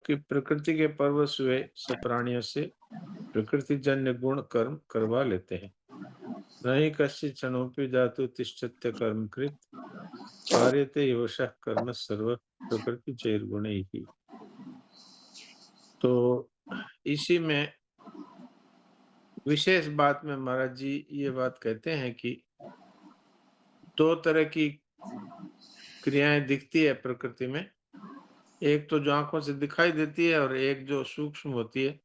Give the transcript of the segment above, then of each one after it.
कि प्रकृति के परवश हुए सब प्राणियों से प्रकृतिजन्य गुण कर्म करवा लेते हैं। न ही कश्चित् क्षणोऽपि जातु तिष्ठत्य कर्मकृत् कार्यते योषः कर्म सर्व प्रकृतिजैर्गुणैः। तो इसी में विशेष बात में महाराज जी ये बात कहते हैं कि दो तरह की क्रियाएं दिखती है प्रकृति में। एक तो जो आंखों से दिखाई देती है और एक जो सूक्ष्म होती है।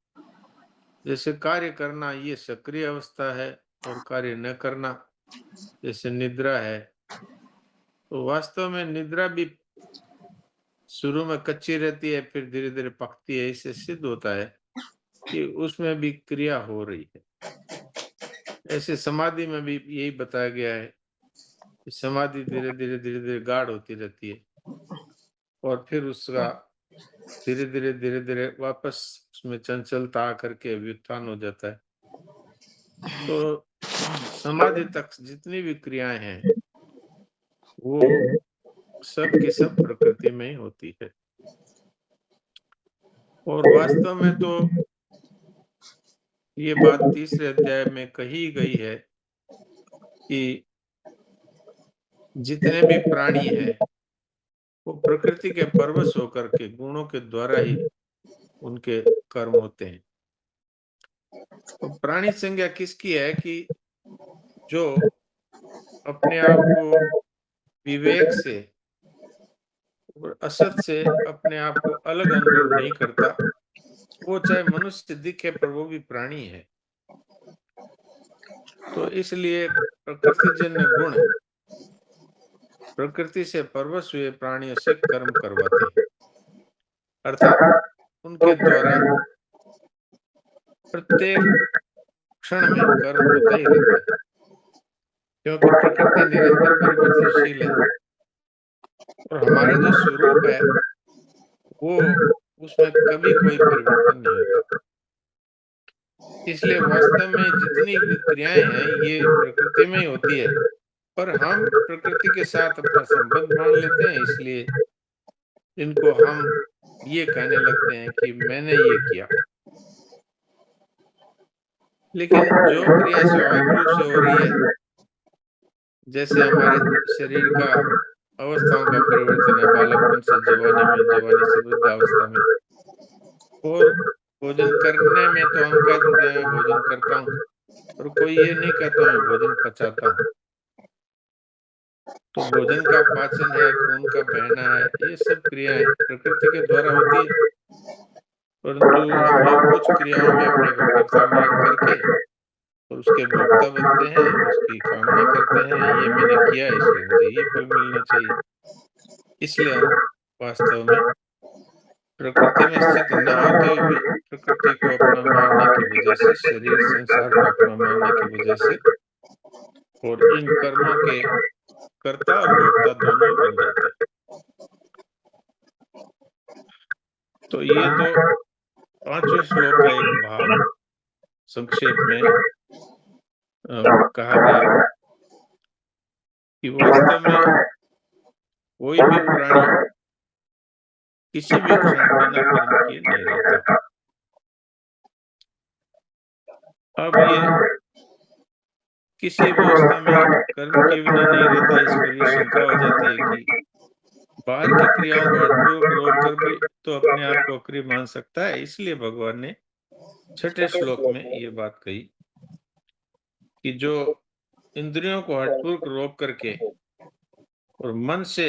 जैसे कार्य करना ये सक्रिय अवस्था है और कार्य न करना जैसे निद्रा है। तो वास्तव में निद्रा भी शुरू में कच्ची रहती है, फिर धीरे धीरे पकती है। इससे सिद्ध होता है कि उसमें भी क्रिया हो रही है। ऐसे समाधि में भी यही बताया गया है कि समाधि धीरे धीरे गाढ़ होती रहती है और फिर उसका धीरे धीरे वापस उसमें चंचलता आकर के व्युत्थान हो जाता है। तो समाधि तक जितनी भी क्रियाएं हैं वो सब की सब प्रकृति में ही होती है। और वास्तव में तो ये बात तीसरे अध्याय में कही गई है कि जितने भी प्राणी हैं वो प्रकृति के परवश होकर के गुणों के द्वारा ही उनके कर्म होते हैं। तो प्राणी संज्ञा किसकी है कि जो अपने आप को विवेक से और असत से अपने आप को अलग अनुभव नहीं करता। वो चाहे मनुष्य दिखे पर वो भी प्राणी है। तो इसलिए प्रकृतिजन्य गुण प्रकृति से परवश हुए प्राणियों से कर्म करवाते हैं, अर्थात उनके द्वारा प्रत्येक क्षण में कर्म होता ही रहता है, क्योंकि प्रकृति निरंतर परिवर्तनशील है और हमारा जो स्वरूप है वो उसमें कभी कोई परिवर्तन नहीं होता। इसलिए वास्तव में जितनी भी क्रियाएं हैं ये प्रकृति में ही होती है, पर हम प्रकृति के साथ अपना संबंध मान लेते हैं। इसलिए इनको हम ये कहने लगते हैं कि मैंने ये किया। लेकिन जो क्रिया स्वाभाविक रूप से हो रही है, जैसे हमारे शरीर का अवस्थाओं का परिवर्तन है, बालकपन से जवानी में, जवानी से वृद्धावस्था में, और भोजन करने में तो हम कह देते हैं मैं भोजन करता हूँ, और कोई ये नहीं कहता मैं भोजन पचाता हूँ। तो भोजन का पाचन है, खून का बहना है, ये सब क्रियाएं प्रकृति के द्वारा होती है, परंतु हम लोग कुछ क्रियाओं में अपने को कर्ता मान करके और उसके भोक्ता बनते हैं, उसकी कामना करते हैं, ये मैंने किया इसलिए मुझे ये फल मिलना चाहिए। इसलिए हम वास्तव में प्रकृति में स्थित न होते हुए भी प्रकृति को अपना मानने की वजह से, शरीर संसार को अपना मानने की वजह से, और इन कर्मों के कर्ता और भोक्ता दोनों ही बन जाते हैं। तो ये तो पांचवें श्लोक का एक भाग संक्षेप में कहा गया कि वास्तव में कोई भी प्राणी किसी भी क्षण बिना कर्म किए नहीं रहता। अब ये किसी भी अवस्था में कर्म के बिना नहीं रहता, इस पर भी शंका हो जाती है कि बाहर की क्रियाओं को हठपूर्वक रोक कर भी तो अपने आप को अक्रिय मान सकता है। इसलिए भगवान ने छठे श्लोक में ये बात कही कि जो इंद्रियों को हठपूर्वक रोक करके और मन से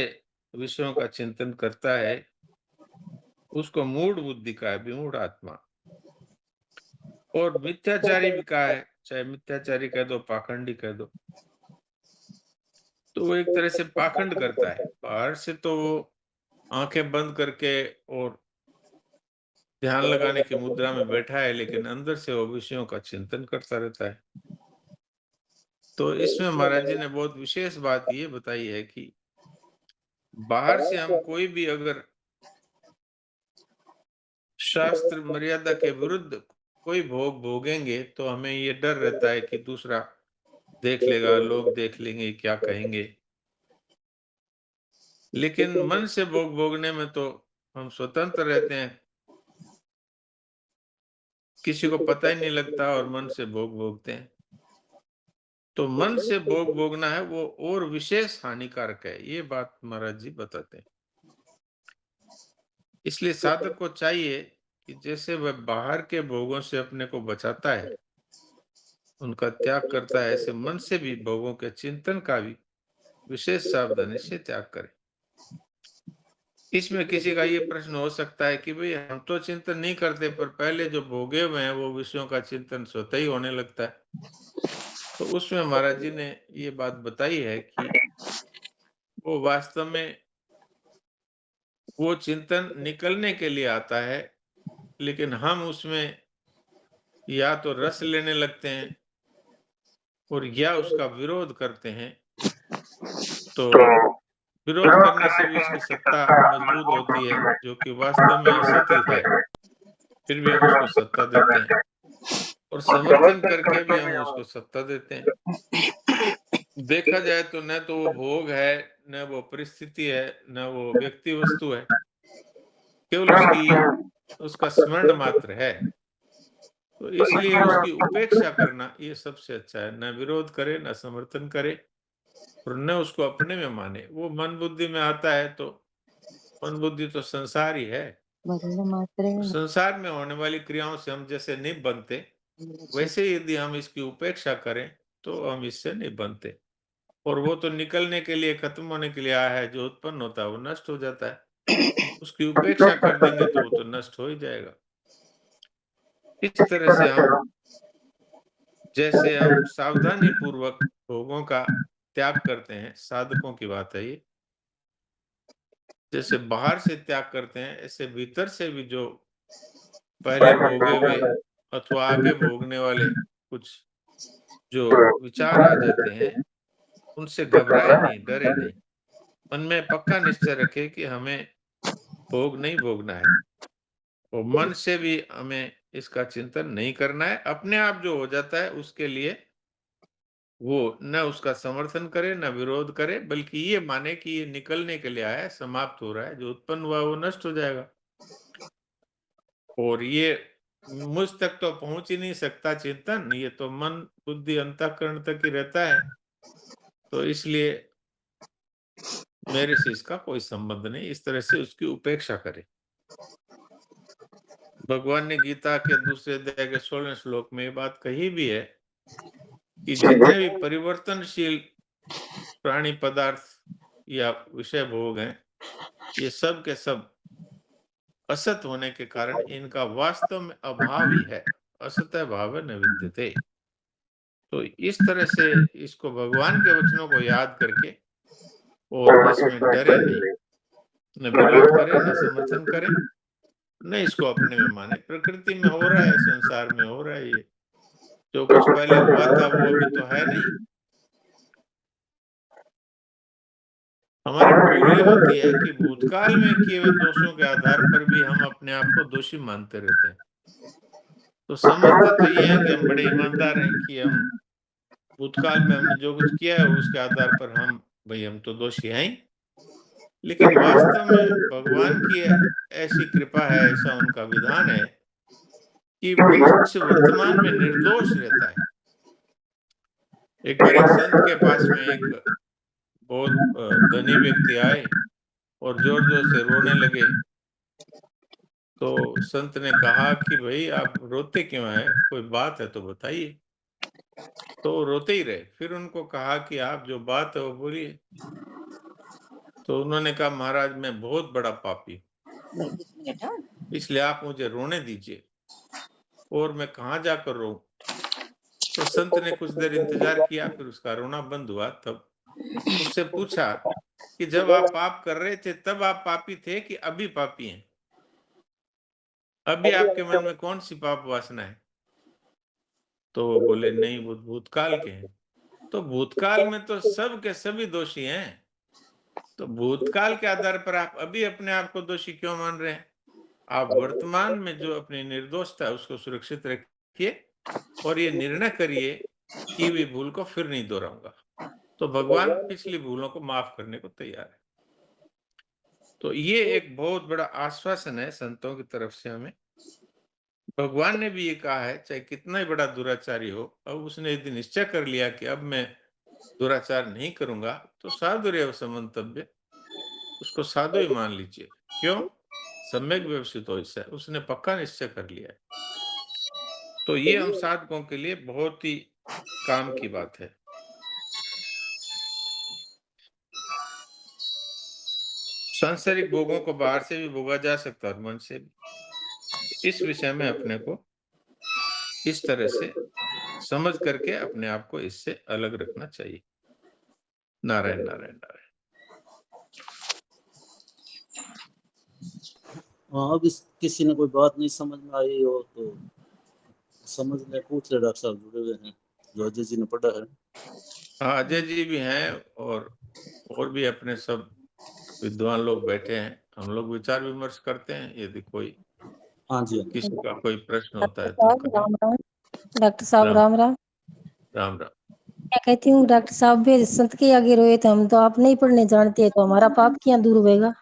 विषयों का चिंतन करता है उसको मूढ़ बुद्धि का है, विमूढ़ आत्मा। और मिथ्याचारी भी कहा है, चाहे मिथ्याचारी कह दो, पाखंडी कह दो, तो वो एक तरह से पाखंड करता है। बाहर से तो वो आंखें बंद करके और ध्यान लगाने की मुद्रा में बैठा है, लेकिन अंदर से वो विषयों का चिंतन करता रहता है। तो इसमें महाराज जी ने बहुत विशेष बात ये बताई है कि बाहर से हम कोई भी अगर शास्त्र मर्यादा के विरुद्ध कोई भोग भोगेंगे तो हमें ये डर रहता है कि दूसरा देख लेगा, लोग देख लेंगे, क्या कहेंगे। लेकिन मन से भोग भोगने में तो हम स्वतंत्र रहते हैं। किसी को पता ही नहीं लगता और मन से भोग भोगते हैं। तो मन से भोग भोगना है वो और विशेष हानिकारक है, ये बात महाराज जी बताते हैं। इसलिए साधक को चाहिए कि जैसे वह बाहर के भोगों से अपने को बचाता है, उनका त्याग करता है, ऐसे मन से भी भोगों के चिंतन का भी विशेष सावधानी से त्याग करें। इसमें किसी का ये प्रश्न हो सकता है कि भाई हम तो चिंतन नहीं करते, पर पहले जो भोगे हुए हैं वो विषयों का चिंतन स्वतः ही होने लगता है। तो उसमें महाराज जी ने ये बात बताई है कि वो वास्तव में वो चिंतन निकलने के लिए आता है, लेकिन हम उसमें या तो रस लेने लगते हैं और या उसका विरोध करते हैं। तो विरोध करने से भी उसकी सत्ता मजबूत होती है, जो कि वास्तव में असत ही है, फिर भी हम उसको सत्ता देते हैं, और समर्थन करके भी हम उसको सत्ता देते हैं। देखा जाए तो न तो वो भोग है, न वो परिस्थिति है, न वो व्यक्ति वस्तु है, केवल उसका स्मरण मात्र है। तो इसलिए उसकी उपेक्षा करना ये सबसे अच्छा है। न विरोध करे, न समर्थन करे, और न उसको अपने में माने। वो मन बुद्धि में आता है तो मन बुद्धि तो संसार ही है। तो संसार में होने वाली क्रियाओं से हम जैसे नहीं बनते, वैसे यदि हम इसकी उपेक्षा करें तो हम इससे नहीं बनते, और वो तो निकलने के लिए, खत्म होने के लिए आया है। जो उत्पन्न होता है वो नष्ट हो जाता है, उसकी उपेक्षा कर देंगे तो वो तो नष्ट हो ही जाएगा। इस तरह से जैसे हम सावधानी पूर्वक भोगों का त्याग करते हैं, साधकों की बात है ये, जैसे बाहर से त्याग करते हैं, ऐसे भीतर से भी जो पहले भोगे हुए अथवा आगे भोगने वाले कुछ जो विचार आ जाते हैं, उनसे घबराए नहीं, डरे नहीं। मन में पक्का निश्चय रखे कि हमें भोग नहीं भोगना है, और मन से भी हमें इसका चिंतन नहीं करना है। अपने आप जो हो जाता है उसके लिए वो न उसका समर्थन करे, न विरोध करे, बल्कि ये माने कि ये निकलने के लिए आया है, समाप्त हो रहा है, जो उत्पन्न हुआ वो नष्ट हो जाएगा, और ये मुझ तक तो पहुंच ही नहीं सकता चिंतन, ये तो मन बुद्धि अंतःकरण तक ही रहता है, तो इसलिए मेरे से इसका कोई संबंध नहीं। इस तरह से उसकी उपेक्षा करे। भगवान ने गीता के दूसरे अध्याय के 16वें श्लोक में ये बात कही भी है कि जितने भी परिवर्तनशील प्राणी पदार्थ या विषय भोग हैं, ये सब के सब असत होने के कारण इनका वास्तव में अभाव ही है। असतः भाव न विद्यते। तो इस तरह से इसको भगवान के वचनों को याद करके और इसमें डरे नहीं, न विरोध करे, न समर्थन करे, न इसको अपने में माने। प्रकृति में हो रहा है, संसार में हो रहा है, ये जो कुछ पहले हुआ था वो अभी तो है नहीं। हमारी भूल ये होती है कि भूतकाल में किए हुए दोषों के आधार पर भी हम अपने आप को दोषी मानते रहते हैं। तो समझते तो ये हैं कि हम बड़े ईमानदार हैं, कि हम भूतकाल में हमने जो कुछ किया है उसके आधार पर हम तो दोषी हैं ही। लेकिन वास्तव में भगवान की ऐसी कृपा है, ऐसा उनका विधान है कि मनुष्य वर्तमान में निर्दोष रहता है। एक बार एक संत के पास में एक बहुत धनी व्यक्ति आए और जोर जोर से रोने लगे। तो संत ने कहा कि भाई आप रोते क्यों हैं, कोई बात है तो बताइए। तो वो रोते ही रहे। फिर उनको कहा कि आप जो बात है वो बोलिए। तो उन्होंने कहा महाराज मैं बहुत बड़ा पापी, इसलिए आप मुझे रोने दीजिए, और मैं कहाँ जाकर रो। तो संत ने कुछ देर इंतजार किया, फिर उसका रोना बंद हुआ। तब उससे पूछा कि जब आप पाप कर रहे थे तब आप पापी थे कि अभी पापी हैं? अभी आपके मन में कौन सी पाप वासना है? तो वो बोले नहीं, वो भूतकाल के हैं। तो भूतकाल में तो सब के सभी दोषी हैं, तो भूतकाल के आधार पर आप अभी अपने आप को दोषी क्यों मान रहे हैं? आप वर्तमान में जो अपनी निर्दोषता है उसको सुरक्षित रखिए, और ये निर्णय करिए कि हुई भूल को फिर नहीं दोहराऊंगा। तो भगवान पिछली भूलों को माफ करने को तैयार है। तो ये एक बहुत बड़ा आश्वासन है संतों की तरफ से हमें। भगवान ने भी ये कहा है, चाहे कितना ही बड़ा दुराचारी हो, अब उसने यदि निश्चय कर लिया कि अब मैं दुराचार नहीं करूँगा, तो साधुरेव समन्तव्य, उसको साधु ही मान लीजिए। क्यों? सम्यक व्यवसितो इससे उसने पक्का निश्चय कर लिया है। तो ये हम साधकों के लिए बहुत ही काम की बात है। सांसारिक भोगों को बाहर से भी भोगा जा सकता है और मन से भी। तो इस विषय में अपने को इस तरह से समझ करके अपने आप को इससे अलग रखना चाहिए। नारायण, नारायण, नारायण। हाँ, अब किसी ने कोई बात नहीं समझ में आई हो तो समझ ले, पूछ ले। डॉक्टर साहब जुड़े हुए हैं, जो अजय जी ने पढ़ा है। हाँ, अजय जी भी हैं और भी अपने सब विद्वान लोग बैठे हैं। हम लोग विचार विमर्श करते हैं, यदि कोई हाँ जी, किसी का कोई प्रश्न होता है डॉक्टर तो साहब करें। राम राम। डॉक्टर साहब राम राम राम। राम राम। मैं कहती हूँ डॉक्टर साहब भी संत के आगे रोए थे, हम तो आप नहीं पढ़ने जानते, तो हमारा पाप क्या दूर होएगा?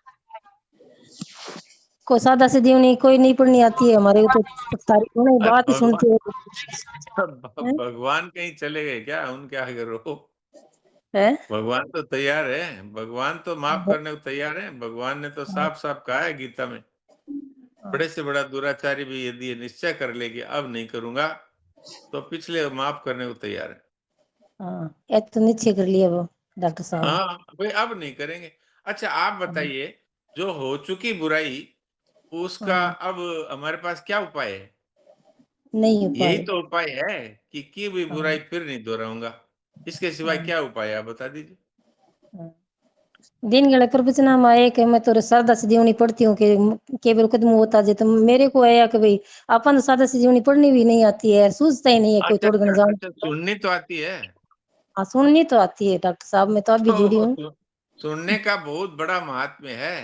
कोई सादा सीधी नहीं, कोई नहीं पढ़नी आती है हमारे को, तो सारी उन्हें अरे बात ही सुनते हो। भगवान कहीं चले गए क्या? उनके आगे रो। हैं? भगवान तो तैयार है, भगवान तो माफ करने को तैयार है। भगवान ने तो साफ साफ कहा है गीता में, बड़े से बड़ा दुराचारी भी यदि ये निश्चय कर ले कि अब नहीं करूंगा, तो पिछले माफ करने को तैयार है। हाँ, ये तो निश्चय कर लिया वो डॉक्टर साहब। हाँ भाई, अब नहीं करेंगे। अच्छा आप बताइए, जो हो चुकी बुराई, उसका हाँ, अब हमारे पास क्या उपाय है? नहीं हो यही पाए। तो उपाय है कि की हुई बुराई हाँ, फिर नहीं दोहराऊंगा। इसके सिवाय हाँ, क्या उपाय है, आप बता दीजिए। हाँ। दिन गले प्रवचन में आए कि मैं तो सादा सीधी पढ़ती हूँ कि केवल कदम होता जे, तो मेरे को आया कि भाई अपन तो सादा सीधी पढ़नी भी नहीं आती है, सूझता ही नहीं है कोई अच्छा थोड़ा अच्छा घना जान। अच्छा, सुननी तो आती है। हाँ, सुननी तो आती है डॉक्टर साहब, मैं तो अभी जुड़ी तो हूँ। सुनने का बहुत बड़ा महात्म्य है।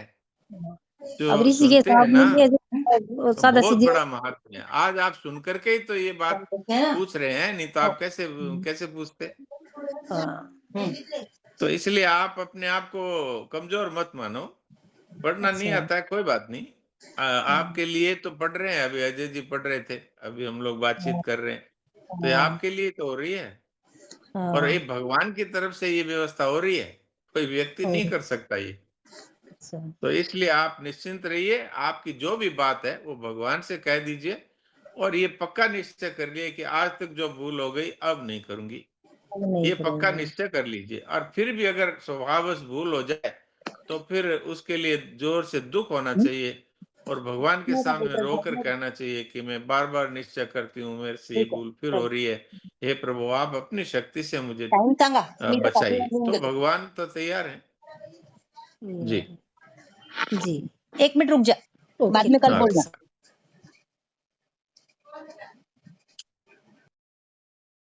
अब जो ऋषि के सुनते हैं साहब ना, में ये तो सादा बहुत सीधी। बड़ा महात्म्य है। आज आप सुन करके ही तो ये बात पूछ रहे हैं, नहीं तो आप कैसे कैसे पूछते? हाँ, तो इसलिए आप अपने आप को कमजोर मत मानो। पढ़ना नहीं अच्छा। आता है, कोई बात नहीं। आपके लिए तो पढ़ रहे हैं, अभी अजय जी पढ़ रहे थे, अभी हम लोग बातचीत कर रहे हैं, तो ये हाँ, आपके लिए तो हो रही है। और ये हाँ, भगवान की तरफ से ये व्यवस्था हो रही है, कोई व्यक्ति नहीं और कर सकता ये। अच्छा। तो इसलिए आप निश्चिंत रहिए, आपकी जो भी बात है वो भगवान से कह दीजिए, और ये पक्का निश्चय कर लिए कि आज तक जो भूल हो गई अब नहीं करूंगी। अब नहीं ये पक्का करूंगा। निश्चय कर लीजिए। और फिर भी अगर स्वभावश भूल हो जाए, तो फिर उसके लिए जोर से दुख होना चाहिए, और भगवान के सामने रोकर कहना चाहिए कि मैं बार बार निश्चय करती हूँ, मेरे से ये भूल फिर हो रही है। हे प्रभु, आप अपनी शक्ति से मुझे टाइम सांगा मी तर बचाइए। पाठीला घेऊन तो देतो भगवान तो तैयार है। जी। जी। 1 मिनट रुक जा बाद ओके में कल नारायण। बोलना डॉक्टर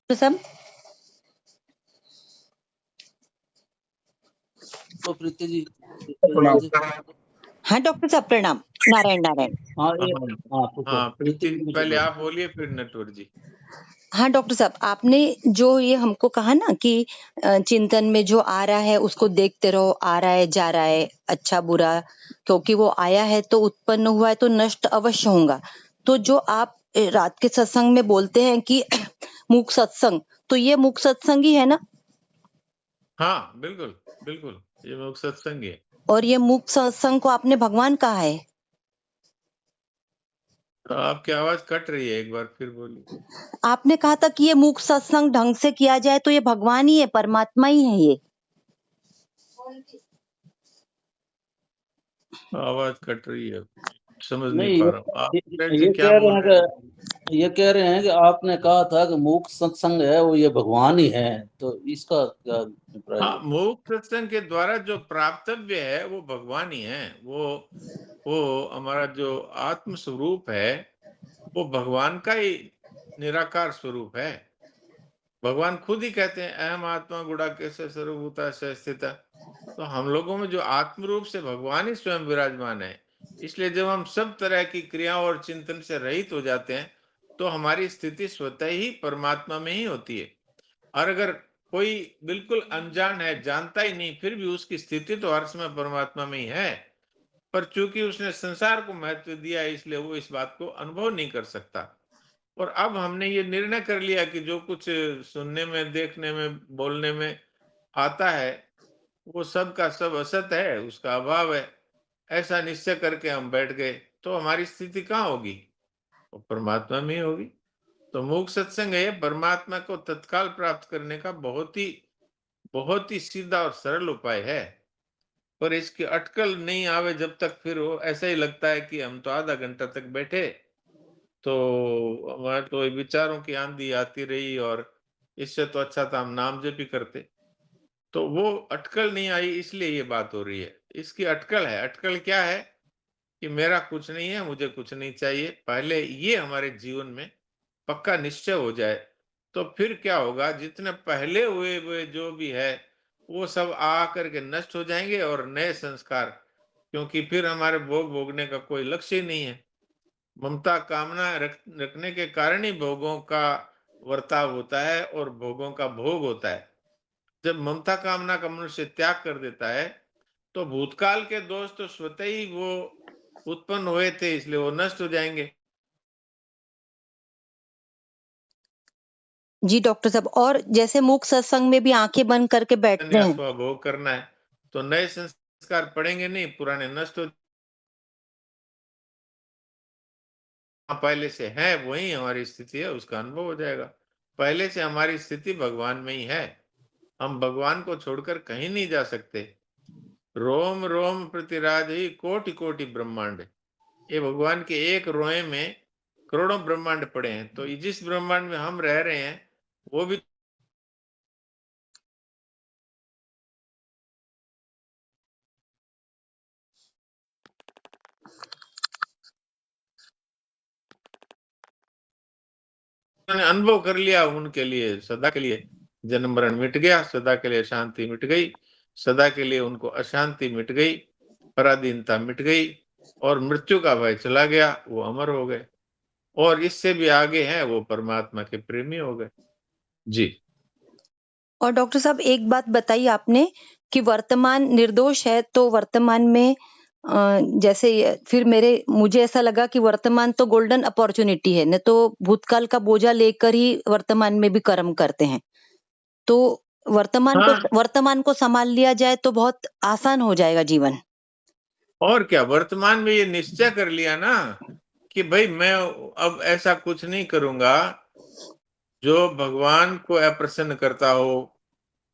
तो सब तो प्रीति जी, प्रणाम। हाँ डॉक्टर साहब प्रणाम नारायण नारायण हाँ हाँ ये, हाँ पूछो हाँ, प्रीति प्रीति जी जी मुझे पहले बोलो। आप बोलिए, फिर नटवर जी। हाँ डॉक्टर साहब आपने जो ये हमको कहा ना कि चिंतन में जो आ रहा है उसको देखते रहो, आ रहा है जा रहा है अच्छा बुरा, क्योंकि वो आया है तो उत्पन्न हुआ है तो नष्ट अवश्य होगा। तो जो आप रात के सत्संग में बोलते हैं कि मूक सत्संग, तो ये मूक सत्संग ही है ना? हाँ बिल्कुल, बिल्कुल, ये लोग सत्संग है। और ये मूक सत्संग को आपने भगवान कहा है। तो आपकी आवाज कट रही है, एक बार फिर बोलिए। आपने कहा था कि ये मूक सत्संग ढंग से किया जाए तो ये भगवान ही है, परमात्मा ही है ये। आवाज कट रही है, समझ नहीं नहीं, पा रहा हूँ। आप जी ये क्या कह रहे बोल हैं रहे हैं? ये कह रहे हैं कि आपने कहा था कि मूक सत्संग है वो ये भगवान ही है, तो इसका क्या अभिप्राय हाँ, है? मोक्ष सत्संग के द्वारा जो प्राप्तव्य है वो भगवान ही है। वो हमारा जो आत्म स्वरूप है, वो भगवान का ही निराकार स्वरूप है। भगवान खुद ही कहते हैं, अहम आत्मा गुड़ाकेश सर्वभूता स्थित। तो हम लोगों में जो आत्म रूप से भगवान ही स्वयं विराजमान है। इसलिए जब हम सब तरह की क्रियाओं और चिंतन से रहित हो जाते हैं, तो हमारी स्थिति स्वतः ही परमात्मा में ही होती है। और अगर कोई बिल्कुल अनजान है, जानता ही नहीं, फिर भी उसकी स्थिति तो हर समय परमात्मा में ही है। पर चूंकि उसने संसार को महत्व दिया है, इसलिए वो इस बात को अनुभव नहीं कर सकता। और अब हमने ये निर्णय कर लिया कि जो कुछ सुनने में, देखने में, बोलने में आता है, वो सब का सब असत है, उसका अभाव है। ऐसा निश्चय करके हम बैठ गए, तो हमारी स्थिति कहाँ होगी? वो परमात्मा में ही होगी। तो मूक सत्संग है परमात्मा को तत्काल प्राप्त करने का बहुत ही सीधा और सरल उपाय है। पर इसकी अटकल नहीं आवे जब तक, फिर वो ऐसा ही लगता है कि हम तो आधा घंटा तक बैठे, तो हमारे तो विचारों की आंधी आती रही और इससे तो अच्छा था हम नाम जप ही करते। तो वो अटकल नहीं आई, इसलिए ये बात हो रही है। इसकी अटकल है। अटकल क्या है? कि मेरा कुछ नहीं है, मुझे कुछ नहीं चाहिए। पहले ये हमारे जीवन में पक्का निश्चय हो जाए, तो फिर क्या होगा, जितने पहले हुए जो भी है, वो सब आ करके नष्ट हो जाएंगे और नए संस्कार, क्योंकि फिर हमारे भोग भोगने का कोई लक्ष्य ही नहीं है। ममता कामना रखने के कारण ही भोगों का वर्ताव होता है और भोगों का भोग होता है। जब ममता कामना का मनुष्य त्याग कर देता है, तो भूतकाल के दोष तो स्वतः ही वो उत्पन्न हुए थे, इसलिए वो नष्ट हो जाएंगे। जी डॉक्टर साहब, और जैसे मूक सत्संग में भी आंखें बंद करके बैठते या हैं, स्वभोग करना है, तो नए संस्कार पड़ेंगे नहीं, पुराने नष्ट हो। पहले से है वही हमारी स्थिति है, उसका अनुभव हो जाएगा। पहले से हमारी स्थिति भगवान में ही है। हम भगवान को छोड़कर कहीं नहीं जा सकते। रोम रोम प्रतिराज ही कोटि कोटि ब्रह्मांड। ये भगवान के एक रोए में करोड़ों ब्रह्मांड पड़े हैं। तो जिस ब्रह्मांड में हम रह रहे हैं, वो भी उन्होंने अनुभव कर लिया। उनके लिए सदा के लिए जन्म मरण मिट गया, सदा के लिए शांति मिट गई, सदा के लिए उनको अशांति मिट गई, पराधीनता मिट गई और मृत्यु का भय चला गया। वो अमर हो गए और इससे भी आगे हैं, वो परमात्मा के प्रेमी हो गए। जी। और डॉक्टर साहब एक बात बताई आपने कि वर्तमान निर्दोष है, तो वर्तमान में जैसे फिर मुझे ऐसा लगा कि वर्तमान तो गोल्डन अपॉर्चुनिटी है, न तो भूतकाल का बोझा लेकर ही वर्तमान में भी कर्म करते हैं। तो हाँ, वर्तमान को संभाल लिया जाए तो बहुत आसान हो जाएगा जीवन। और क्या, वर्तमान में ये निश्चय कर लिया ना कि भाई मैं अब ऐसा कुछ नहीं करूंगा जो भगवान को अप्रसन्न करता हो।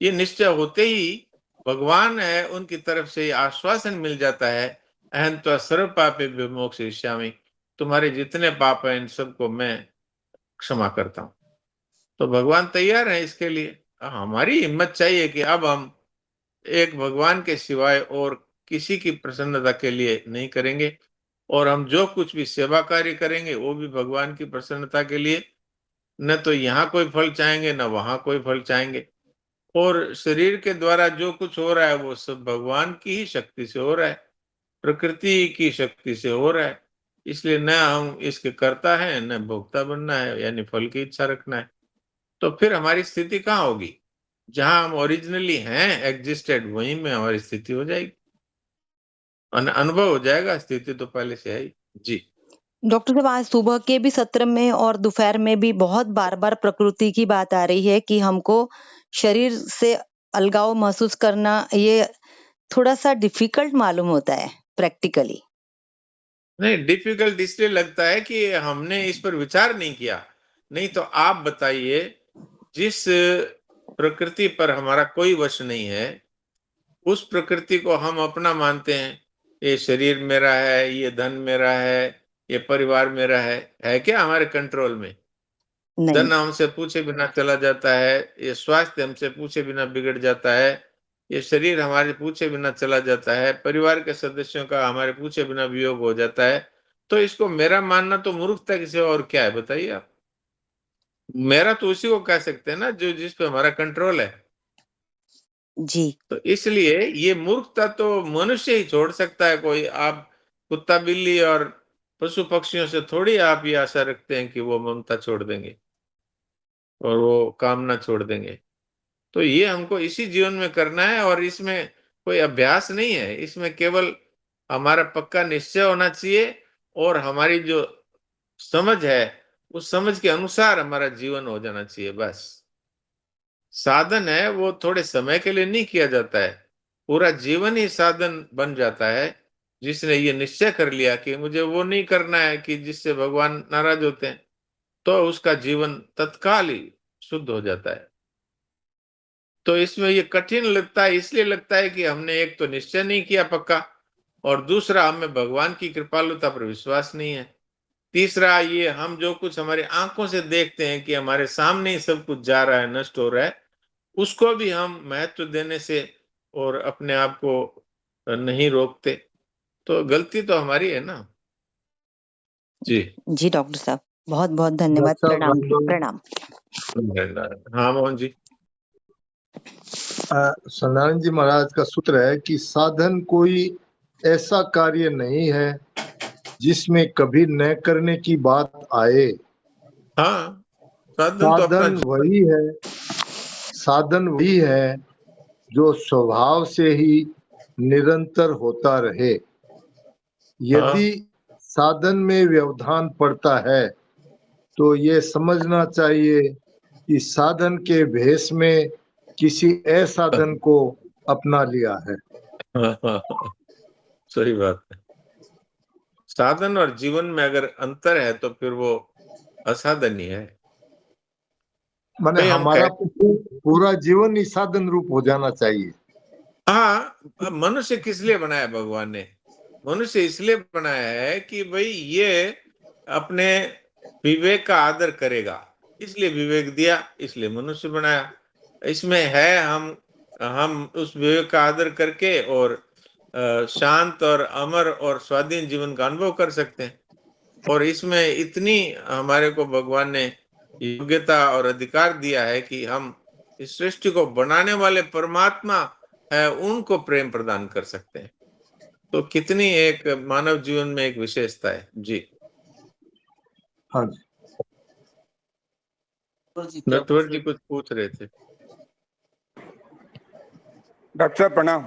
ये निश्चय होते ही भगवान है उनकी तरफ से आश्वासन मिल जाता है, अहं त्वा सर्व पापे विमोक्षयिष्यामि। तुम्हारे जितने पाप हैं इन सबको मैं क्षमा करता हूं। तो भगवान तैयार है इसके लिए। हमारी हिम्मत चाहिए कि अब हम एक भगवान के सिवाय और किसी की प्रसन्नता के लिए नहीं करेंगे, और हम जो कुछ भी सेवा कार्य करेंगे वो भी भगवान की प्रसन्नता के लिए। न तो यहाँ कोई फल चाहेंगे, न वहां कोई फल चाहेंगे। और शरीर के द्वारा जो कुछ हो रहा है वो सब भगवान की ही शक्ति से हो रहा है, प्रकृति की शक्ति से हो रहा है। इसलिए न हम इसके कर्ता हैं, न भोक्ता बनना है, यानी फल की इच्छा रखना है। तो फिर हमारी स्थिति कहाँ होगी? जहां हम ओरिजिनली हैं, एग्जिस्टेड, वहीं में हमारी स्थिति हो जाएगी। अनुभव हो जाएगा, स्थिति तो पहले से है ही। जी। डॉक्टर साहब आज सुबह के भी सत्र में और दोपहर में भी बहुत बार-बार प्रकृति की बात आ रही है कि हमको शरीर से अलगाव महसूस करना ये थोड़ा-सा डिफिकल्ट मालूम होता है प्रैक्टिकली। नहीं, डिफिकल्ट इसलिए लगता है कि हमने इस पर विचार नहीं किया। नहीं तो आप बताइए, जिस प्रकृति पर हमारा कोई वश नहीं है, उस प्रकृति को हम अपना मानते हैं। ये शरीर मेरा है, ये धन मेरा है, ये परिवार मेरा है क्या हमारे कंट्रोल में? नहीं, धन हमसे पूछे बिना चला जाता है, ये स्वास्थ्य हमसे पूछे बिना बिगड़ जाता है, ये शरीर हमारे पूछे बिना चला जाता है, परिवार के सदस्यों का हमारे पूछे बिना वियोग हो जाता है। तो इसको मेरा मानना तो मूर्खता की सिवा और क्या है, बताइए आप? मेरा तो उसी को कह सकते हैं ना जो जिस पे हमारा कंट्रोल है। जी। तो इसलिए ये मूर्खता तो मनुष्य ही छोड़ सकता है। कोई आप कुत्ता बिल्ली और पशु पक्षियों से थोड़ी आप ये आशा रखते हैं कि वो ममता छोड़ देंगे और वो कामना छोड़ देंगे। तो ये हमको इसी जीवन में करना है, और इसमें कोई अभ्यास नहीं है। इसमें केवल हमारा पक्का निश्चय होना चाहिए और हमारी जो समझ है उस समझ के अनुसार हमारा जीवन हो जाना चाहिए बस। साधन है वो थोड़े समय के लिए नहीं किया जाता है, पूरा जीवन ही साधन बन जाता है। जिसने ये निश्चय कर लिया कि मुझे वो नहीं करना है कि जिससे भगवान नाराज होते हैं, तो उसका जीवन तत्काल ही शुद्ध हो जाता है। तो इसमें ये कठिन लगता है, इसलिए लगता है कि हमने एक तो निश्चय नहीं किया पक्का, और दूसरा हमें भगवान की कृपालुता पर विश्वास नहीं है। तीसरा ये हम जो कुछ हमारी आंखों से देखते हैं कि हमारे सामने ही सब कुछ जा रहा है, नष्ट हो रहा है, उसको भी हम महत्व देने से और अपने आप को नहीं रोकते। तो गलती तो हमारी है ना। जी। जी डॉक्टर साहब, बहुत-बहुत धन्यवाद। डॉक्टर साहब प्रणाम जी, हम प्रणाम। हाँ मोहन जी। सनातन जी महाराज का सूत्र है कि साधन कोई ऐसा कार्य नहीं है जिसमें कभी न करने की बात आए। हाँ, साधन तो अपना साधन वही है जो स्वभाव से ही निरंतर होता रहे। यदि साधन में व्यवधान पड़ता है तो ये समझना चाहिए कि साधन के भेष में किसी असाधन को अपना लिया है। सही बात है। साधन और जीवन में अगर अंतर है तो फिर वो असाधन ही है। माने भाई हम हमारा पूरा जीवन ही साधन रूप हो जाना चाहिए। हाँ, मनुष्य किस लिए बनाया भगवान ने? मनुष्य इसलिए बनाया है कि भाई ये अपने विवेक का आदर करेगा, इसलिए विवेक दिया, इसलिए मनुष्य बनाया। इसमें है हम उस विवेक का आदर करके और शांत और अमर और स्वाधीन जीवन का अनुभव कर सकते हैं। और इसमें इतनी हमारे को भगवान ने योग्यता और अधिकार दिया है कि हम इस सृष्टि को बनाने वाले परमात्मा है उनको प्रेम प्रदान कर सकते हैं। तो कितनी एक मानव जीवन में एक विशेषता है। जी। हाँ जी। नटवर जी कुछ पूछ रहे थे। डॉक्टर साहब प्रणाम।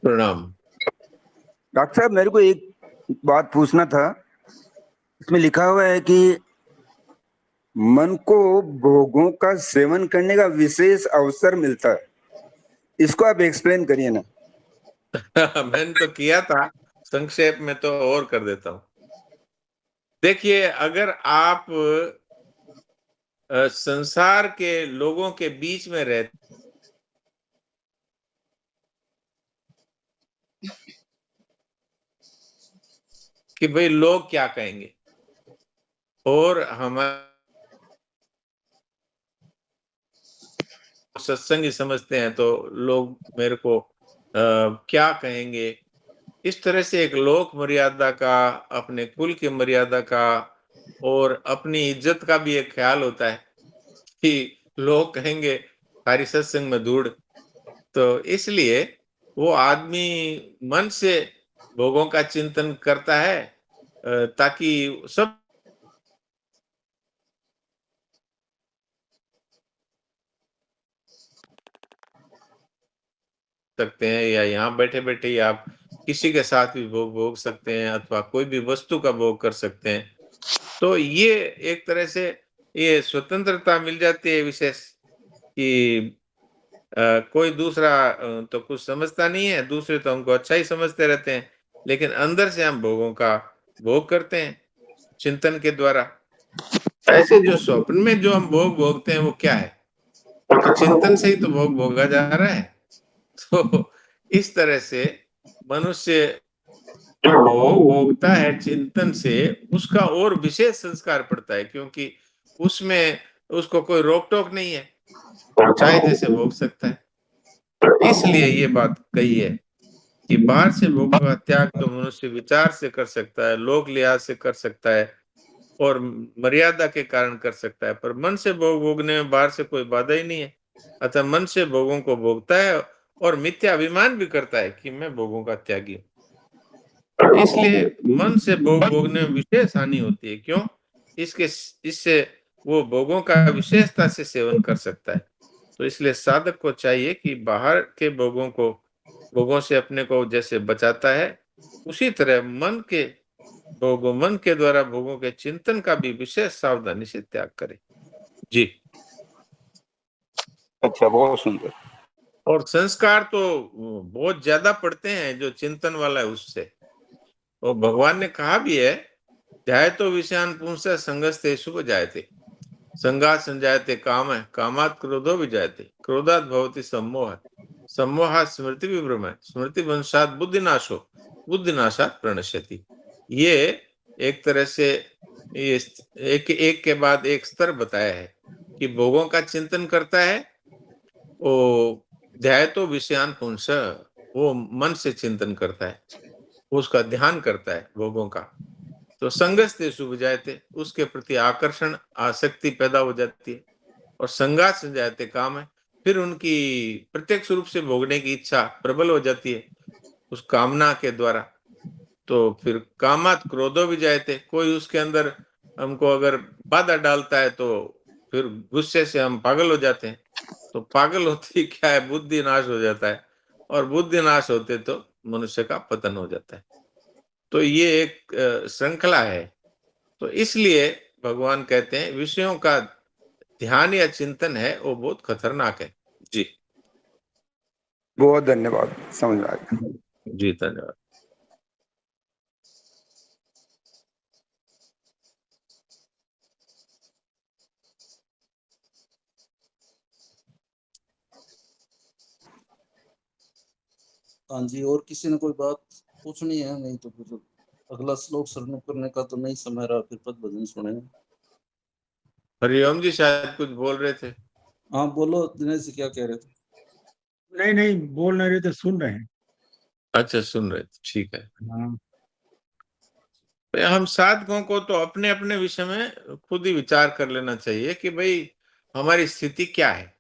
प्रणाम। डॉक्टर साहब मेरे को एक बात पूछना था। इसमें लिखा हुआ है कि मन को भोगों का सेवन करने का विशेष अवसर मिलता है, इसको आप एक्सप्लेन करिए ना। मैंने तो किया था, संक्षेप में तो और कर देता हूं। देखिए, अगर आप संसार के लोगों के बीच में रहते कि भाई लोग क्या कहेंगे, और हमारे सत्संगी समझते हैं तो लोग मेरे को क्या कहेंगे, इस तरह से एक लोक मर्यादा का, अपने कुल की मर्यादा का और अपनी इज्जत का भी एक ख्याल होता है कि लोग कहेंगे सारी सत्संग में धूड़। तो इसलिए वो आदमी मन से भोगों का चिंतन करता है ताकि सब सकते हैं, या यहाँ बैठे-बैठे ही आप किसी के साथ भी भोग भोग सकते हैं अथवा कोई भी वस्तु का भोग कर सकते हैं। तो ये एक तरह से ये स्वतंत्रता मिल जाती है विशेष कि कोई दूसरा तो कुछ समझता नहीं है, दूसरे तो हमको अच्छा ही समझते रहते हैं, लेकिन अंदर से हम भोगों का भोग करते हैं चिंतन के द्वारा। ऐसे जो स्वप्न में जो हम भोग भोगते हैं वो क्या है? वो तो चिंतन से ही तो भोग भोगा जा रहा है। तो इस तरह से मनुष्य जो भोग भोगता है चिंतन से, उसका और विशेष संस्कार पड़ता है, क्योंकि उसमें उसको कोई रोक टोक नहीं है, वो चाहे जैसे भोग सकता है। इसलिए ये बात कही है कि बाहर से भोगों का त्याग तो मनुष्य विचार से कर सकता है, लोक लिहाज से कर सकता है और मर्यादा के कारण कर सकता है, पर मन से भोग भोगने में बाहर से कोई बाधा ही नहीं है। अतः मन से भोगों को भोगता है और मिथ्या अभिमान भी करता है कि मैं भोगों का त्यागी हूं। इसलिए मन से भोग भोगने में विशेष हानि होती है। क्यों? इससे वो भोगों का विशेषता से सेवन कर सकता है। तो इसलिए साधक को चाहिए कि बाहर के भोगों से अपने को जैसे बचाता है, उसी तरह मन के भोगों मन के द्वारा भोगों के चिंतन का भी विशेष सावधानी से त्याग करे। जी। अच्छा, बहुत सुंदर। और संस्कार तो बहुत ज्यादा पड़ते हैं जो चिंतन वाला है उससे। और भगवान ने कहा भी है, ध्याय तो विषयान पुंस संगस्ते शुभ जायते, संगा संजायते काम है, कामात क्रोधो विजायते, क्रोधात भवति सम्मोह, सम्मोहात स्मृति विभ्रम, स्मृति वंशात बुद्धिनाशो, बुद्धिनाशात प्रणश्यति। ये एक तरह से ये एक एक के बाद एक स्तर बताया है कि भोगों का चिंतन करता है, वो ध्याय तो विषयान पुंस, वो मन से चिंतन करता है, उसका ध्यान करता है भोगों का, तो संगस्ते शुभ जायते, उसके प्रति आकर्षण आसक्ति पैदा हो जाती है, और संगात संजायते काम है, फिर उनकी प्रत्यक्ष रूप से भोगने की इच्छा प्रबल हो जाती है उस कामना के द्वारा। तो फिर कामात क्रोधो भी जायते, कोई उसके अंदर हमको अगर बाधा डालता है तो फिर गुस्से से हम पागल हो जाते हैं। तो पागल होते ही क्या है, बुद्धि नाश हो जाता है, और बुद्धि नाश होते तो मनुष्य का पतन हो जाता है। तो ये एक श्रृंखला है। तो इसलिए भगवान कहते हैं विषयों का ध्यान या चिंतन है वो बहुत खतरनाक है। जी। बहुत धन्यवाद, समझ में आ गया। जी धन्यवाद। हाँ जी, और किसी ने कोई बात पूछनी है? नहीं तो फिर अगला श्लोक श्रवण करने का तो नहीं समय रहा, फिर पद भजन सुनेंगे। हरिओम जी शायद कुछ बोल रहे थे। हाँ बोलो दिनेश जी, क्या कह रहे थे? नहीं नहीं, बोल नहीं रहे थे, सुन रहे हैं। अच्छा, सुन रहे थे, ठीक है। हाँ, हम साधकों को तो अपने अपने विषय में खुद ही विचार कर लेना चाहिए कि भाई हमारी स्थिति क्या है।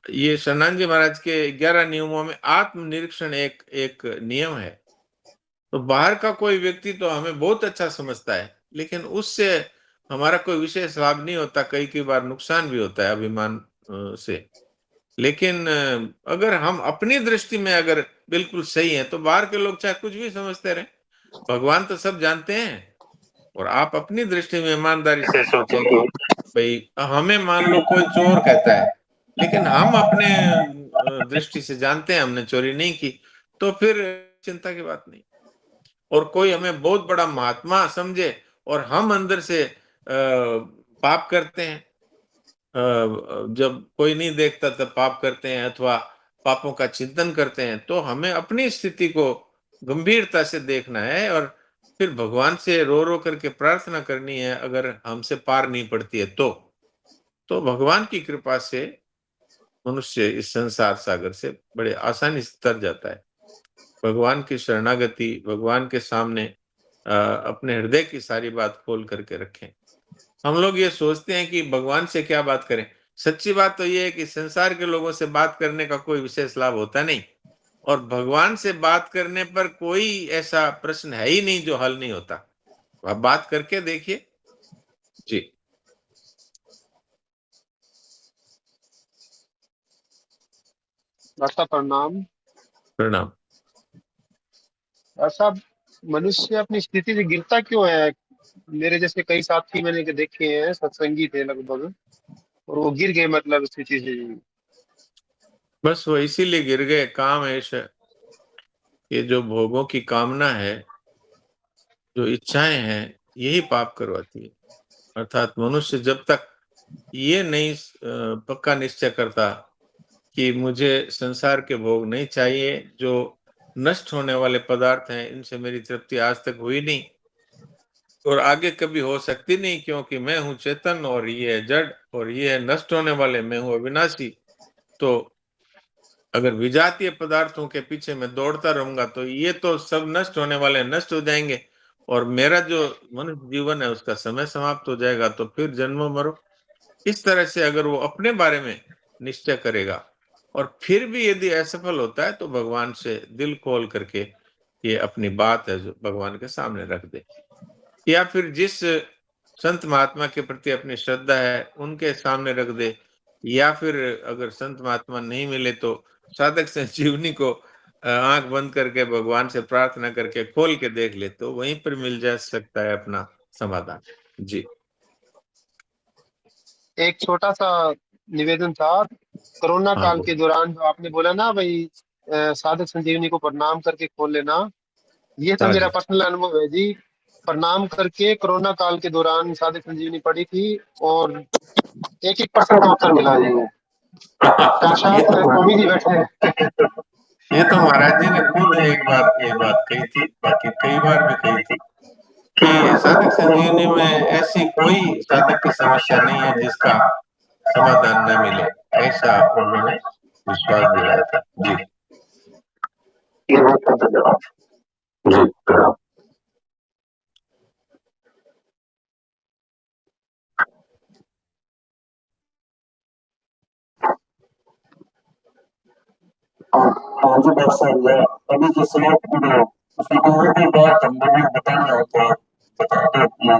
ये शरणानंद जी महाराज के 11 नियमों में आत्मनिरीक्षण एक एक नियम है। तो बाहर का कोई व्यक्ति तो हमें बहुत अच्छा समझता है, लेकिन उससे हमारा कोई विशेष लाभ नहीं होता, कई बार नुकसान भी होता है अभिमान से। लेकिन अगर हम अपनी दृष्टि में अगर बिल्कुल सही है तो बाहर के लोग चाहे कुछ भी समझते रहे, भगवान तो सब जानते हैं। और आप अपनी दृष्टि में ईमानदारी से सोचें कि भाई हमें मान लो कोई चोर कहता है, लेकिन हम अपने दृष्टि से जानते हैं हमने चोरी नहीं की, तो फिर चिंता की बात नहीं। और कोई हमें बहुत बड़ा महात्मा समझे और हम अंदर से पाप करते हैं, जब कोई नहीं देखता तब पाप करते हैं अथवा पापों का चिंतन करते हैं, तो हमें अपनी स्थिति को गंभीरता से देखना है और फिर भगवान से रो रो करके प्रार्थना करनी है। अगर हमसे पार नहीं पड़ती है तो भगवान की कृपा से मनुष्य इस संसार सागर से बड़े आसानी से तर जाता है। भगवान की शरणागति, भगवान के सामने अपने हृदय की सारी बात खोल करके रखें। हम लोग ये सोचते हैं कि भगवान से क्या बात करें। सच्ची बात तो ये है कि संसार के लोगों से बात करने का कोई विशेष लाभ होता नहीं, और भगवान से बात करने पर कोई ऐसा प्रश्न है ही नहीं जो हल नहीं होता। आप बात करके देखिए। जी। डॉक्टर साहब प्रणाम। प्रणाम। डॉक्टर साहब, मनुष्य अपनी स्थिति से गिरता क्यों है? मेरे जैसे कई साथी मैंने के देखे हैं, सत्संगी थे लगभग, और वो गिर गए मतलब स्थिति से। बस वो इसीलिए गिर गए, काम ऐसा, ये जो भोगों की कामना है, जो इच्छाएं हैं, यही पाप करवाती है। अर्थात मनुष्य जब तक ये नहीं पक्का निश्चय करता कि मुझे संसार के भोग नहीं चाहिए, जो नष्ट होने वाले पदार्थ हैं, इनसे मेरी तृप्ति आज तक हुई नहीं और आगे कभी हो सकती नहीं, क्योंकि मैं हूं चेतन और ये है जड़ और ये है नष्ट होने वाले, मैं हूं अविनाशी। तो अगर विजातीय पदार्थों के पीछे मैं दौड़ता रहूंगा तो ये तो सब नष्ट होने वाले, नष्ट हो जाएंगे, और मेरा जो मनुष्य जीवन है उसका समय समाप्त हो जाएगा, तो फिर जन्मो मरो। इस तरह से अगर वो अपने बारे में निश्चय करेगा और फिर भी यदि असफल होता है तो भगवान से दिल खोल करके ये अपनी बात है जो भगवान के सामने रख दे, या फिर जिस संत महात्मा के प्रति अपनी श्रद्धा है उनके सामने रख दे, या फिर अगर संत महात्मा नहीं मिले तो साधक संजीवनी को आंख बंद करके भगवान से प्रार्थना करके खोल के देख ले तो वहीं पर मिल जा सकता है अपना समाधान। जी एक छोटा सा निवेदन था। कोरोना हाँ काल बोलो। के दौरान जो आपने बोला ना भाई, साधक संजीवनी को प्रणाम करके खोल लेना, ये तो हाँ मेरा जी। पर्सनल अनुभव है जी। प्रणाम करके कोरोना काल के दौरान साधक संजीवनी पढ़ी थी, और एक एक प्रश्न का उत्तर मिला जी। ये साक्षात तो स्वामी जी बैठे हैं। ये तो महाराज जी ने खुद एक बार ये बात कही थी, बाकी कई बार भी कही थी कि साधक संजीवनी में ऐसी कोई साधक की समस्या नहीं है जिसका समाधान न मिले, ऐसा उन्होंने विश्वास दिलाया था। जी ये बहुत बहुत धन्यवाद। जी प्रणाम। हाँ जी डॉक्टर साहब, मैं अभी जो समाप्त हो रहा हूँ उसमें कोई भी बात हम लोग बताना हो तो बता दो अपना।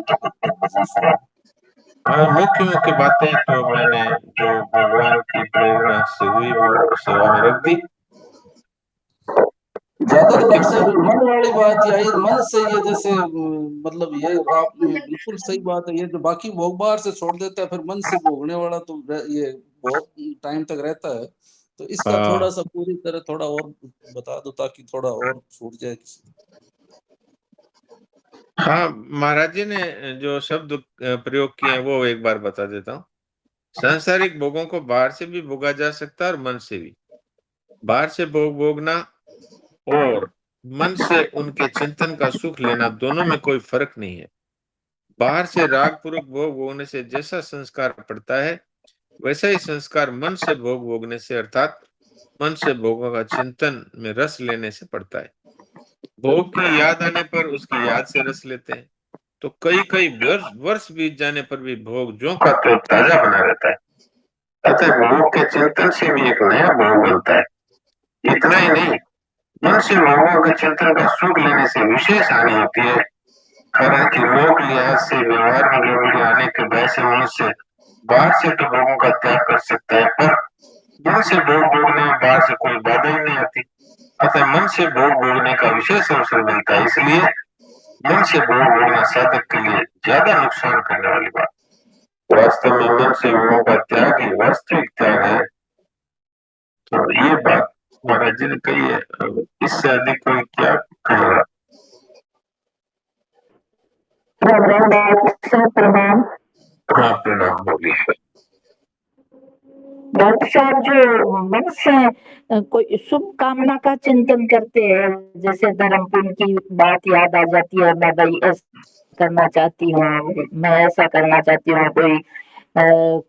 मुख्य मुख्य बातें तो मैंने जो भगवान की प्रेरणा से हुई वो सेवा में रख दी। ज्यादा तो बाकी डॉक्टर साहब मन वाली बात या ये मन से ये जैसे मतलब ये आपने बिल्कुल सही बात है। ये जो बाकी भोग बाहर से छोड़ देता है फिर मन से भोगने वाला तो ये बहुत टाइम तक रहता है। तो इसका थोड़ा सा पूरी तरह थोड़ा और बता दो ताकि थोड़ा और छूट जाए। हाँ महाराज जी ने जो शब्द प्रयोग किए हैं वो एक बार बता देता हूँ। सांसारिक भोगों को बाहर से भी भोगा जा सकता है और मन से भी। बाहर से भोग भोगना और मन से उनके चिंतन का सुख लेना दोनों में कोई फर्क नहीं है। बाहर से राग पूर्वक भोग भोगने से जैसा संस्कार पड़ता है वैसा ही संस्कार मन से भोग भोगने से अर्थात मन से भोगों का चिंतन में रस लेने से पड़ता है। भोग की याद आने पर उसकी याद से रस लेते हैं तो कई कई वर्ष बीत जाने पर भी भोग ज्यों का त्यों ताजा बना रहता है। अतः भोग के चिंतन से भी एक नया भोग बनता है। इतना ही नहीं, मन से भोगों के चिंतन का सुख लेने से विशेष हानि होती है, कारण कि लोक लिहाज से व्यवहार में गड़बड़ी आने के भय से मनुष्य बाहर से तो भोगों का त्याग कर सकता है पर मन से भोग भोगने में बाहर से कोई बाधा ही नहीं आती। अतः मन से भोग भोगने का विशेष अवसर मिलता है, इसलिए मन से भोग भोगना साधक के लिए ज्यादा नुकसान करने वाली बात। वास्तव में मन से भोगों का त्याग ही वास्तविक त्याग है। तो ये बात महाराज जी ने कही है, इससे अधिक कोई क्या कहेगा। प्रणाम। हाँ प्रणाम बोलिए। डॉक्टर साहब, जो मन से कोई शुभ कामना का चिंतन करते हैं, जैसे धर्म पुण्य की बात याद आ जाती है, मैं भाई ऐसा करना चाहती हूँ, मैं ऐसा करना चाहती हूँ,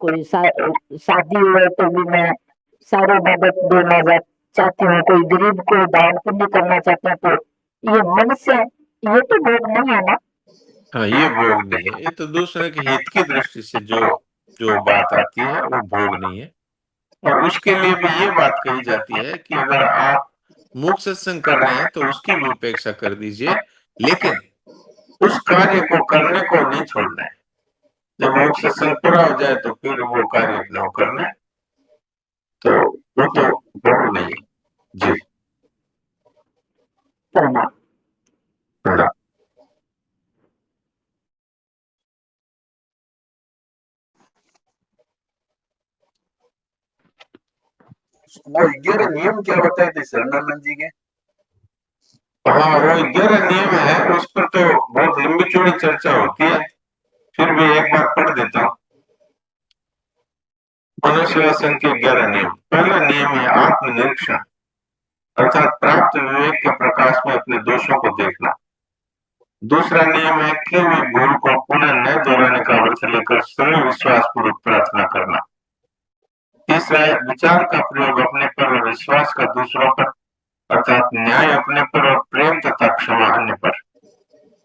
कोई शादी हुआ तो भी मैं सारा मदद देना चाहती हूँ, कोई गरीब को दान पुण्य करना चाहती हूँ, तो ये मन से ये तो भोग नहीं है ना? हाँ ये भोग नहीं है, ये तो दूसरे के हित की दृष्टि से जो जो बात आती है वो भोग नहीं है। और उसके लिए भी ये बात कही जाती है कि अगर आप मुख सत्संग कर रहे हैं तो उसकी भी उपेक्षा कर दीजिए, लेकिन उस कार्य को करने को नहीं छोड़ना है। जब मुख सत्संग पूरा हो जाए तो फिर वो कार्य अपना करना है, तो वो तो भोग नहीं है। जी प्रणाम। प्रणाम। वो 11 नियम क्या बताए थे शरणानंद जी के? हाँ वो 11 नियम है, उस पर तो बहुत लंबी चौड़ी चर्चा होती है, फिर भी एक बार पढ़ देता हूँ। मनुष्य के 11 नियम। पहला नियम है आत्मनिरीक्षण, अर्थात प्राप्त विवेक के प्रकाश में अपने दोषों को देखना। दूसरा नियम है कि हुई भूल को पुनः न दोहराने का व्रत लेकर सरल विश्वास पूर्वक प्रार्थना करना। तीसरा है विचार का प्रयोग अपने पर और विश्वास का दूसरों पर, अर्थात न्याय अपने पर और प्रेम तथा क्षमा अन्य पर।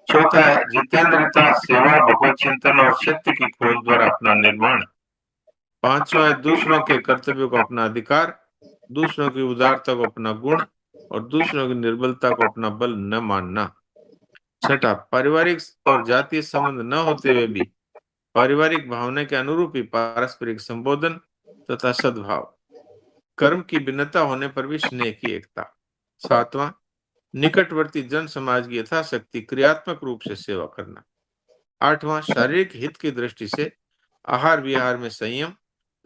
चौथा है जितेंद्रता, सेवा, भगवत चिंतन और सत्य की खोज द्वारा अपना निर्माण। पांचवा है दूसरों के कर्तव्यों को अपना अधिकार, दूसरों की उदारता को अपना गुण और दूसरों की निर्बलता को अपना बल न मानना। छठा पारिवारिक और जातीय संबंध न होते हुए भी पारिवारिक भावना के अनुरूप ही पारस्परिक संबोधन तथा सद्भाव। कर्म की भिन्नता होने पर भी स्नेह की एकता। 7वां, निकटवर्ती जन समाज की यथाशक्ति क्रियात्मक रूप से सेवा करना। 8वां, शारीरिक हित की दृष्टि से आहार विहार में संयम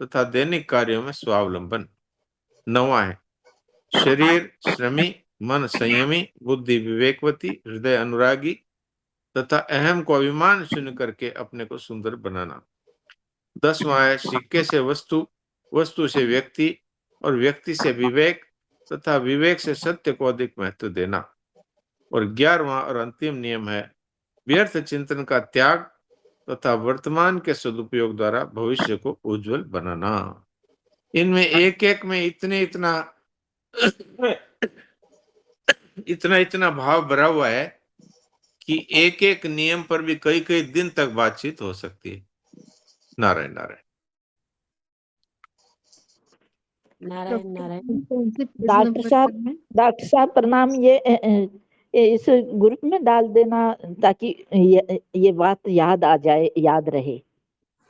तथा दैनिक कार्यों में स्वावलंबन। 9वां है, शरीर श्रमी, मन संयमी, बुद्धि विवेकवती, हृदय अनुरागी तथा अहम को अभिमान शून्य करके अपने को सुंदर बनाना। 10वां है, सिक्के से वस्तु, वस्तु से व्यक्ति और व्यक्ति से विवेक तथा विवेक से सत्य को अधिक महत्व देना। और 11वां और अंतिम नियम है, व्यर्थ चिंतन का त्याग तथा वर्तमान के सदुपयोग द्वारा भविष्य को उज्जवल बनाना। इनमें एक एक में इतना भाव भरा हुआ है कि एक एक नियम पर भी कई कई दिन तक बातचीत हो सकती है। नारायण नारायण। नारायण नारायण। डॉक्टर साहब प्रणाम। इस ग्रुप में डाल देना ताकि ये बात याद आ जाए, याद रहे,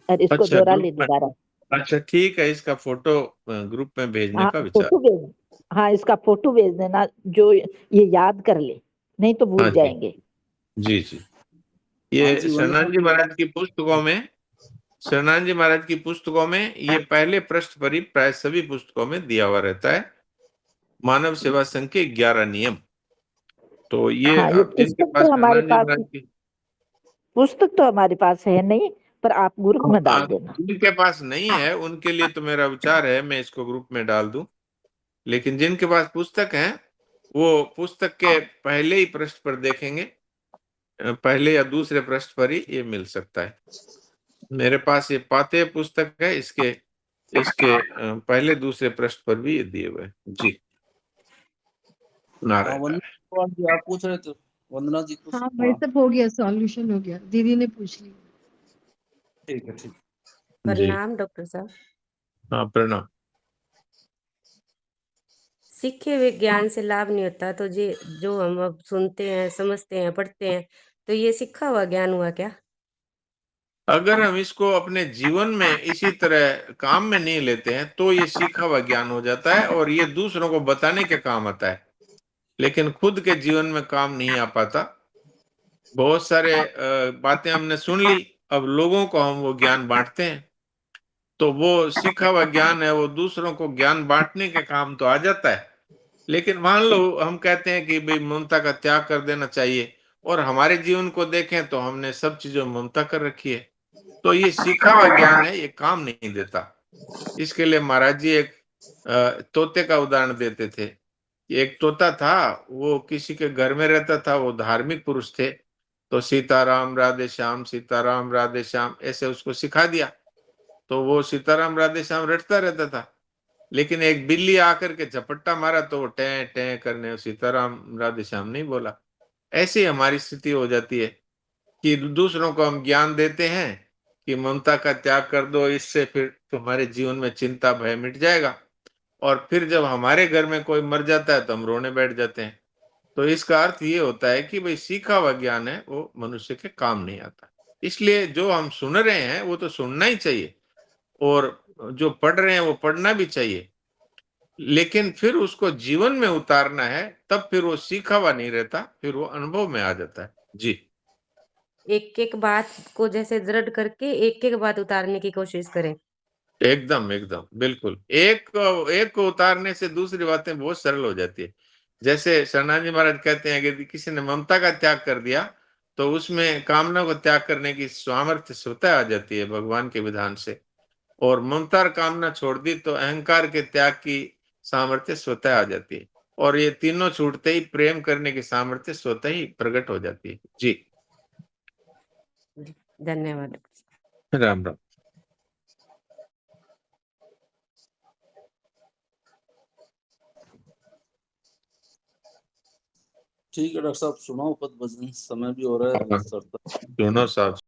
और इसको अच्छा, दोहरा ग्रुप ले में। दोबारा। अच्छा ठीक है, इसका फोटो ग्रुप में भेजने हाँ का विचार। फोटो भेज, हाँ इसका फोटो भेज देना जो ये याद कर ले, नहीं तो भूल हाँ जी जाएंगे। जी जी। हाँ ये जी, शरणानंद जी महाराज की पुस्तकों में, शरणानंद जी महाराज की पुस्तकों में ये पहले पृष्ठ पर ही प्राय सभी पुस्तकों में दिया हुआ रहता है, मानव सेवा संघ के 11 नियम। तो ये हाँ ये अब जिनके पुस्तक पास तो हमारे शरणानंद जी पास, महाराज की, पुस्तक तो हमारे पास है नहीं, पर आप ग्रुप में डाल देना। जिनके पास नहीं है उनके लिए तो मेरा विचार है मैं इसको ग्रुप में डाल दूं, लेकिन जिनके पास पुस्तक है वो पुस्तक के पहले ही पृष्ठ पर देखेंगे, पहले या दूसरे पृष्ठ पर ही ये मिल सकता है। मेरे पास ये पाते पुस्तक है, इसके इसके पहले दूसरे पृष्ठ पर भी ये दिए हुए हैं। जी नारायण नारायण। वंदना जी आप पूछ रहे थे, वंदना जी कुछ। हाँ भाई सब हो गया, सॉल्यूशन हो गया, दीदी ने पूछ लिया। ठीक है, ठीक। जी प्रणाम डॉक्टर साहब। हाँ प्रणाम। सीखे हुए ज्ञान से लाभ नहीं होता, तो जो हम अब सुनते हैं, समझते हैं, पढ़ते हैं, तो ये सीखा हुआ ज्ञान हुआ क्या? अगर हम इसको अपने जीवन में इसी तरह काम में नहीं लेते हैं तो ये सीखा हुआ ज्ञान हो जाता है और ये दूसरों को बताने के काम आता है, लेकिन खुद के जीवन में काम नहीं आ पाता। बहुत सारे बातें हमने सुन ली, अब लोगों को हम वो ज्ञान बांटते हैं, तो वो सीखा हुआ ज्ञान है, वो दूसरों को ज्ञान बांटने के काम तो आ जाता है। लेकिन मान लो हम कहते हैं कि भाई ममता का त्याग कर देना चाहिए, और हमारे जीवन को देखें तो हमने सब चीजों में ममता कर रखी है, तो ये सीखा हुआ ज्ञान है, ये काम नहीं देता। इसके लिए महाराज जी एक तोते का उदाहरण देते थे कि एक तोता था, वो किसी के घर में रहता था, वो धार्मिक पुरुष थे, तो सीताराम राधे श्याम ऐसे उसको सिखा दिया, तो वो सीताराम राधे श्याम रटता रहता था। लेकिन एक बिल्ली आकर के झपट्टा मारा तो वो टें टें करने सीताराम राधे श्याम नहीं बोला। ऐसी हमारी स्थिति हो जाती है कि दूसरों को हम ज्ञान देते हैं कि ममता का त्याग कर दो, इससे फिर तुम्हारे जीवन में चिंता भय मिट जाएगा, और फिर जब हमारे घर में कोई मर जाता है तो हम रोने बैठ जाते हैं। तो इसका अर्थ ये होता है कि भाई सीखा हुआ ज्ञान है वो मनुष्य के काम नहीं आता। इसलिए जो हम सुन रहे हैं वो तो सुनना ही चाहिए, और जो पढ़ रहे हैं वो पढ़ना भी चाहिए, लेकिन फिर उसको जीवन में उतारना है, तब फिर वो सीखा हुआ नहीं रहता, फिर वो अनुभव में आ जाता है। जी एक एक बात को जैसे दृढ़ करके एक एक बात उतारने की कोशिश करें। एकदम एकदम बिल्कुल, एक को उतारने से दूसरी बातें बहुत सरल हो जाती है। जैसे शरणानंद जी महाराज कहते हैं कि किसी ने ममता का त्याग कर दिया तो उसमें कामना को त्याग करने की सामर्थ्य स्वतः आ जाती है भगवान के विधान से, और ममता और कामना छोड़ दी तो अहंकार के त्याग की सामर्थ्य स्वतः आ जाती है, और ये तीनों छूटते ही प्रेम करने की सामर्थ्य स्वतः ही प्रकट हो जाती है। जी धन्यवाद। राम राम। ठीक है डॉक्टर साहब, सुनाओ पद भजन, समय भी हो रहा है। दोनों साहब